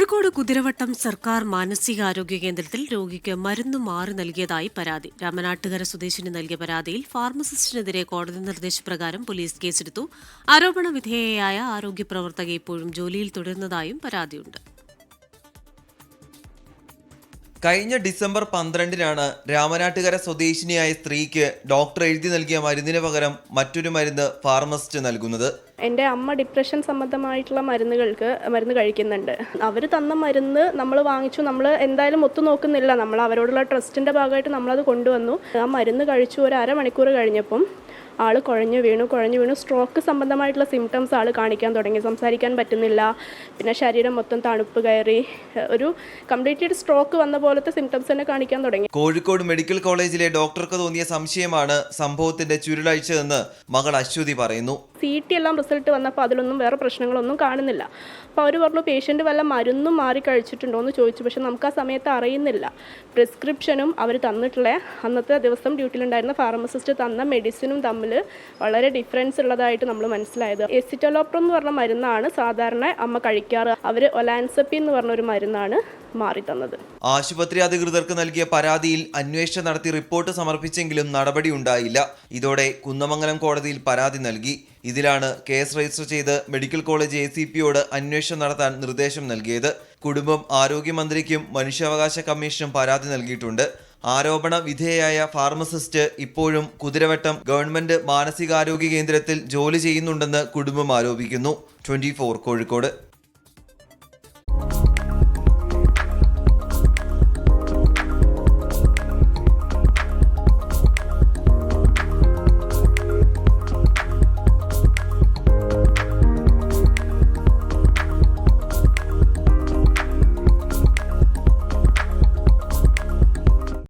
കോഴിക്കോട് കുതിരവട്ടം സർക്കാർ മാനസികാരോഗ്യ കേന്ദ്രത്തിൽ രോഗിക്ക് മരുന്ന് മാറി നൽകിയതായി പരാതി. രാമനാട്ടുകര സ്വദേശിനി നൽകിയ പരാതിയിൽ ഫാർമസിസ്റ്റിനെതിരെ കോടതി നിർദ്ദേശപ്രകാരം പോലീസ് കേസെടുത്തു. ആരോപണ വിധേയയായ ആരോഗ്യ പ്രവർത്തക ഇപ്പോഴും ജോലിയിൽ തുടരുന്നതായും പരാതിയുണ്ട്. കഴിഞ്ഞ ഡിസംബർ 12-നാണ് രാമനാട്ടുകര സ്വദേശിനിയായ സ്ത്രീക്ക് ഡോക്ടർ എഴുതി നൽകിയ മരുന്നിന് പകരം മറ്റൊരു മരുന്ന് ഫാർമസിസ്റ്റ് നൽകുന്നത്. എൻ്റെ അമ്മ ഡിപ്രഷൻ സംബന്ധമായിട്ടുള്ള മരുന്ന് കഴിക്കുന്നുണ്ട്. അവർ തന്ന മരുന്ന് നമ്മൾ വാങ്ങിച്ചു. നമ്മൾ എന്തായാലും ഒത്തു നോക്കുന്നില്ല. നമ്മൾ അവരോടുള്ള ട്രസ്റ്റിൻ്റെ ഭാഗമായിട്ട് നമ്മളത് കൊണ്ടുവന്നു. ആ മരുന്ന് കഴിച്ചു ഒരു അരമണിക്കൂർ കഴിഞ്ഞപ്പം ആൾ കുഴഞ്ഞു വീണു. സ്ട്രോക്ക് സംബന്ധമായിട്ടുള്ള സിംറ്റംസ് ആൾ കാണിക്കാൻ തുടങ്ങി. സംസാരിക്കാൻ പറ്റുന്നില്ല, പിന്നെ ശരീരം മൊത്തം തണുപ്പ് കയറി, ഒരു കംപ്ലീറ്റ്ലി സ്ട്രോക്ക് വന്ന പോലത്തെ സിംറ്റംസ് തന്നെ കാണിക്കാൻ തുടങ്ങി. കോഴിക്കോട് മെഡിക്കൽ കോളേജിലെ ഡോക്ടർക്ക് തോന്നിയ സംശയമാണ് സംഭവത്തിന്റെ ചുരുളഴിച്ചതെന്ന് മകൾ അശ്വതി പറയുന്നു. CT എല്ലാം റിസൾട്ട് വന്നപ്പോൾ അതിലൊന്നും വേറെ പ്രശ്നങ്ങളൊന്നും കാണുന്നില്ല. അപ്പോൾ അവർ പറഞ്ഞു പേഷ്യൻ്റ് വല്ല മരുന്നും മാറി കഴിച്ചിട്ടുണ്ടോ എന്ന് ചോദിച്ചു. പക്ഷെ നമുക്ക് ആ സമയത്ത് അറിയുന്നില്ല. പ്രിസ്ക്രിപ്ഷനും അവർ തന്നിട്ടുള്ള അന്നത്തെ ദിവസം ഡ്യൂട്ടിയിലുണ്ടായിരുന്ന ഫാർമസിസ്റ്റ് തന്ന മെഡിസിനും തമ്മിൽ വളരെ ഡിഫറൻസ് ഉള്ളതായിട്ട് നമ്മൾ മനസ്സിലായത്. എസിറ്റലോപ്രം എന്ന് പറഞ്ഞ മരുന്നാണ് സാധാരണ അമ്മ കഴിക്കാറ്. അവർ ഒലാൻസപ്പി എന്ന് പറഞ്ഞൊരു മരുന്നാണ് മാറി തന്നത്. ആശുപത്രി അധികൃതർക്ക് നൽകിയ പരാതിയിൽ അന്വേഷണം നടത്തി റിപ്പോർട്ട് സമർപ്പിച്ചെങ്കിലും നടപടി ഉണ്ടായില്ല. ഇതോടെ കുന്നമംഗലം കോടതിയിൽ പരാതി നൽകി. ഇതിലാണ് കേസ് രജിസ്റ്റർ ചെയ്ത് മെഡിക്കൽ കോളേജ് ACPയോട് അന്വേഷണം നടത്താൻ നിർദ്ദേശം നൽകിയത്. കുടുംബം ആരോഗ്യമന്ത്രിക്കും മനുഷ്യാവകാശ കമ്മീഷനും പരാതി നൽകിയിട്ടുണ്ട്. ആരോപണ വിധേയയായ ഫാർമസിസ്റ്റ് ഇപ്പോഴും കുതിരവട്ടം ഗവൺമെന്റ് മാനസികാരോഗ്യ കേന്ദ്രത്തിൽ ജോലി ചെയ്യുന്നുണ്ടെന്ന് കുടുംബം ആരോപിക്കുന്നു. 24 കോഴിക്കോട്.